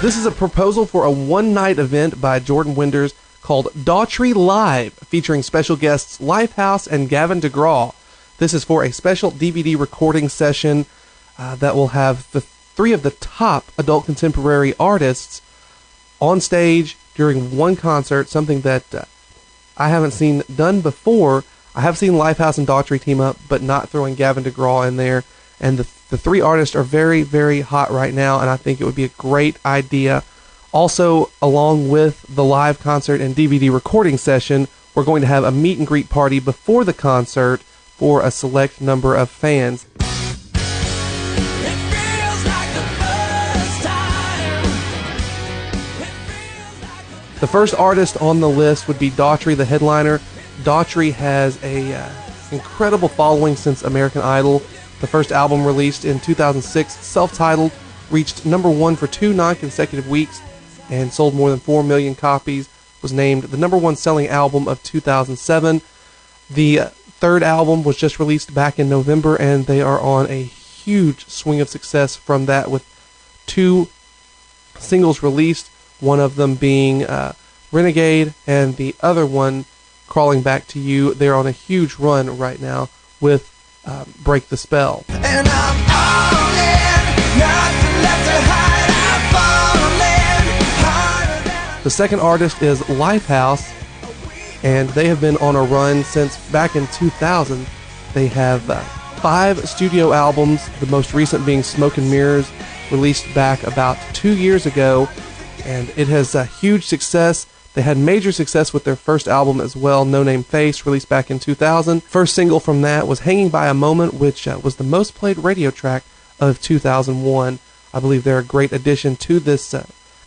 This is a proposal for a one-night event by Jordan Winders called Daughtry Live, featuring special guests Lifehouse and Gavin DeGraw. This is for a special DVD recording session that will have the three of the top adult contemporary artists on stage during one concert, something that I haven't seen done before. I have seen Lifehouse and Daughtry team up, but not throwing Gavin DeGraw in there. And the three artists are very, very hot right now, and I think it would be a great idea. Also, along with the live concert and DVD recording session, we're going to have a meet and greet party before the concert for a select number of fans. The first artist on the list would be Daughtry, the headliner. Daughtry has a incredible following since American Idol. The first album, released in 2006, self-titled, reached #1 for 2 non-consecutive weeks and sold more than 4 million copies, was named the #1 selling album of 2007. The third album was just released back in November, and they are on a huge swing of success from that, with 2 singles released, one of them being Renegade and the other one, Crawling Back to You. They're on a huge run right now with Break the Spell. And I'm all in, nothing left to hide, I'm falling. The second artist is Lifehouse, and they have been on a run since back in 2000. They have 5 studio albums, the most recent being Smoke and Mirrors, released back about 2 years ago, and it has a huge success. They had major success with their first album as well, No Name Face, released back in 2000. First single from that was Hanging by a Moment, which was the most played radio track of 2001. I believe they're a great addition to this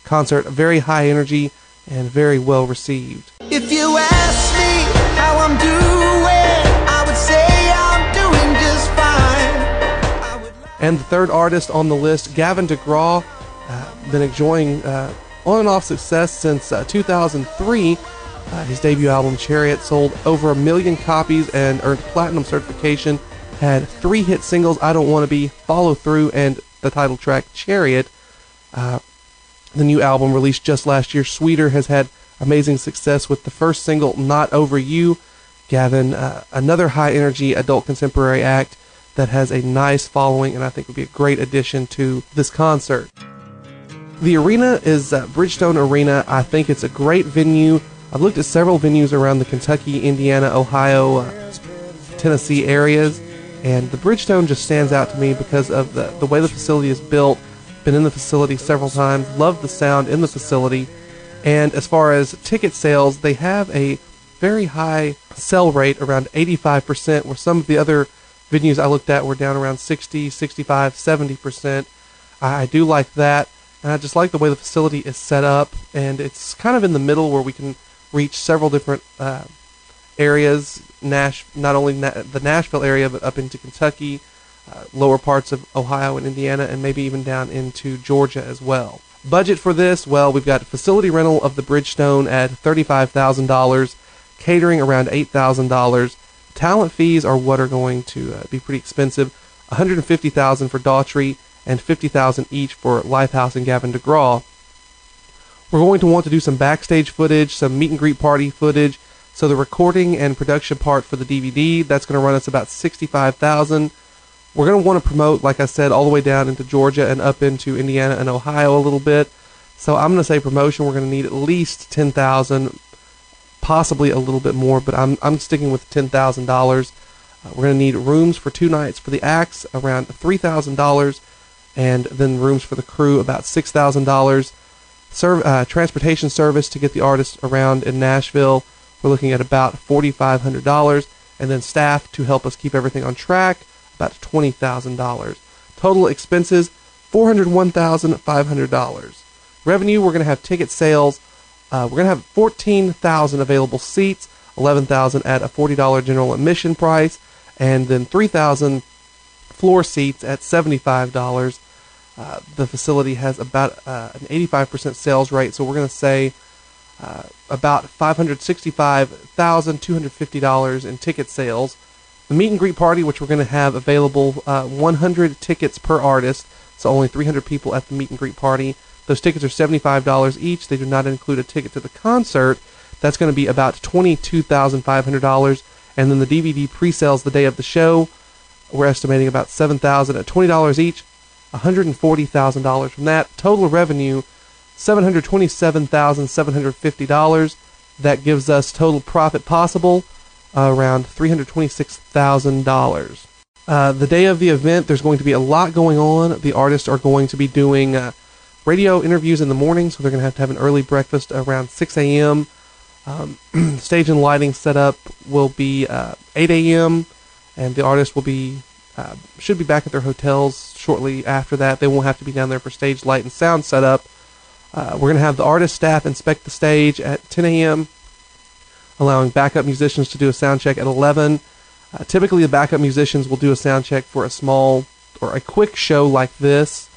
concert, very high energy and very well received. If you ask me how I'm doing, I would say I'm doing just fine. And the third artist on the list, Gavin DeGraw, been enjoying on and off success since 2003. His debut album, Chariot, sold over 1 million copies and earned platinum certification. Had 3 hit singles, I Don't Want to Be, Follow Through, and the title track, Chariot. The new album, released just last year, Sweeter, has had amazing success with the first single, Not Over You. Gavin, another high-energy adult contemporary act that has a nice following and I think would be a great addition to this concert. The arena is Bridgestone Arena. I think it's a great venue. I've looked at several venues around the Kentucky, Indiana, Ohio, Tennessee areas, and the Bridgestone just stands out to me because of the way the facility is built. Been in the facility several times, love the sound in the facility, and as far as ticket sales, they have a very high sell rate, around 85%, where some of the other venues I looked at were down around 60, 65, 70%. I do like that. And I just like the way the facility is set up, and it's kind of in the middle where we can reach several different areas, not only the Nashville area, but up into Kentucky, lower parts of Ohio and Indiana, and maybe even down into Georgia as well. Budget for this, well, we've got facility rental of the Bridgestone at $35,000, catering around $8,000. Talent fees are what are going to be pretty expensive, $150,000 for Daughtry, and $50,000 each for Lifehouse and Gavin DeGraw. We're going to want to do some backstage footage, some meet and greet party footage. So the recording and production part for the DVD, that's going to run us about $65,000. We're going to want to promote, like I said, all the way down into Georgia and up into Indiana and Ohio a little bit. So I'm going to say promotion, we're going to need at least $10,000, possibly a little bit more, but I'm sticking with $10,000. We're going to need rooms for 2 nights for the acts, around $3,000. And then rooms for the crew, about $6,000. Transportation service to get the artists around in Nashville, we're looking at about $4,500. And then staff to help us keep everything on track, about $20,000. Total expenses, $401,500. Revenue, we're going to have ticket sales. We're going to have 14,000 available seats, 11,000 at a $40 general admission price, and then 3,000 floor seats at $75. The facility has about an 85% sales rate, so we're going to say about $565,250 in ticket sales. The meet and greet party, which we're going to have available 100 tickets per artist, so only 300 people at the meet and greet party. Those tickets are $75 each. They do not include a ticket to the concert. That's going to be about $22,500. And then the DVD pre-sales the day of the show, we're estimating about $7,000 at $20 each, $140,000 from that. Total revenue, $727,750. That gives us total profit possible around $326,000. The day of the event, there's going to be a lot going on. The artists are going to be doing radio interviews in the morning, so they're going to have an early breakfast around 6 a.m. Stage and lighting setup will be 8 a.m., and the artists will be should be back at their hotels shortly after that. They won't have to be down there for stage light and sound setup. We're going to have the artist staff inspect the stage at 10 a.m., allowing backup musicians to do a sound check at 11. Typically, the backup musicians will do a sound check for a small or a quick show like this,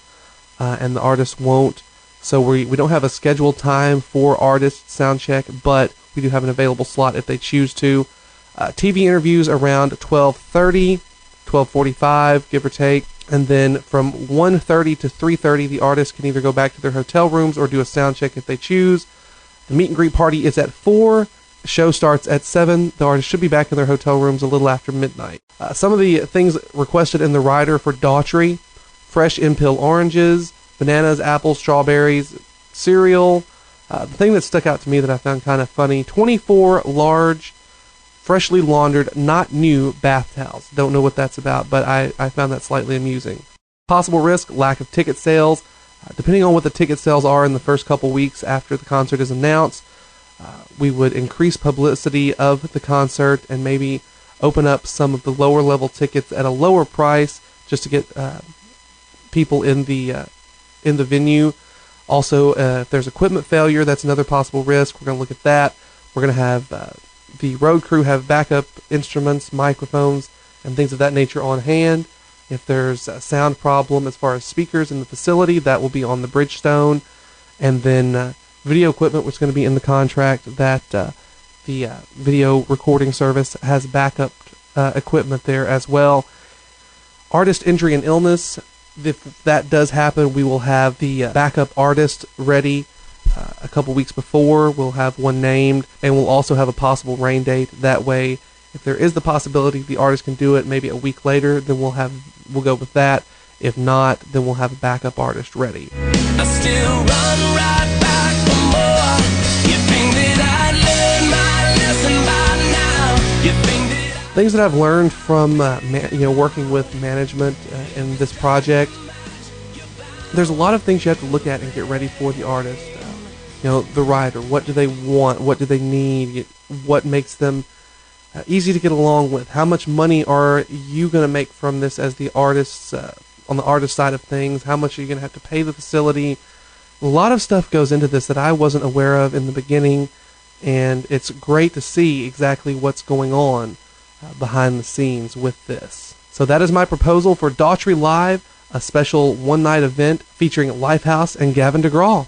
and the artists won't. So we don't have a scheduled time for artist sound check, but we do have an available slot if they choose to. TV interviews around 12:30, 12:45, give or take. And then from 1:30 to 3:30, the artists can either go back to their hotel rooms or do a sound check if they choose. The meet and greet party is at 4. Show starts at 7. The artists should be back in their hotel rooms a little after midnight. Some of the things requested in the rider for Daughtry: fresh in-pill oranges, bananas, apples, strawberries, cereal. The thing that stuck out to me that I found kind of funny, 24 large, freshly laundered, not new bath towels. Don't know what that's about, but I found that slightly amusing. Possible risk, lack of ticket sales. Depending on what the ticket sales are in the first couple weeks after the concert is announced, we would increase publicity of the concert and maybe open up some of the lower level tickets at a lower price just to get people in the venue. Also, if there's equipment failure, that's another possible risk. We're going to look at that. We're going to have the road crew have backup instruments, microphones, and things of that nature on hand. If there's a sound problem as far as speakers in the facility, that will be on the Bridgestone. And then video equipment, which is going to be in the contract, that the video recording service has backup equipment there as well. Artist injury and illness, if that does happen, we will have the backup artist ready a couple weeks before. We'll have one named, and we'll also have a possible rain date. That way, if there is the possibility the artist can do it maybe a week later, then we'll go with that. If not, then we'll have a backup artist ready. I still run right back for more. You think that I'd learn my lesson by now? You think that Things that I've learned from working with management in this project. There's a lot of things you have to look at and get ready for the artist. The writer. What do they want? What do they need? What makes them easy to get along with? How much money are you going to make from this as the artists on the artist side of things? How much are you going to have to pay the facility? A lot of stuff goes into this that I wasn't aware of in the beginning, and it's great to see exactly what's going on behind the scenes with this. So that is my proposal for Daughtry Live, a special one-night event featuring Lifehouse and Gavin DeGraw.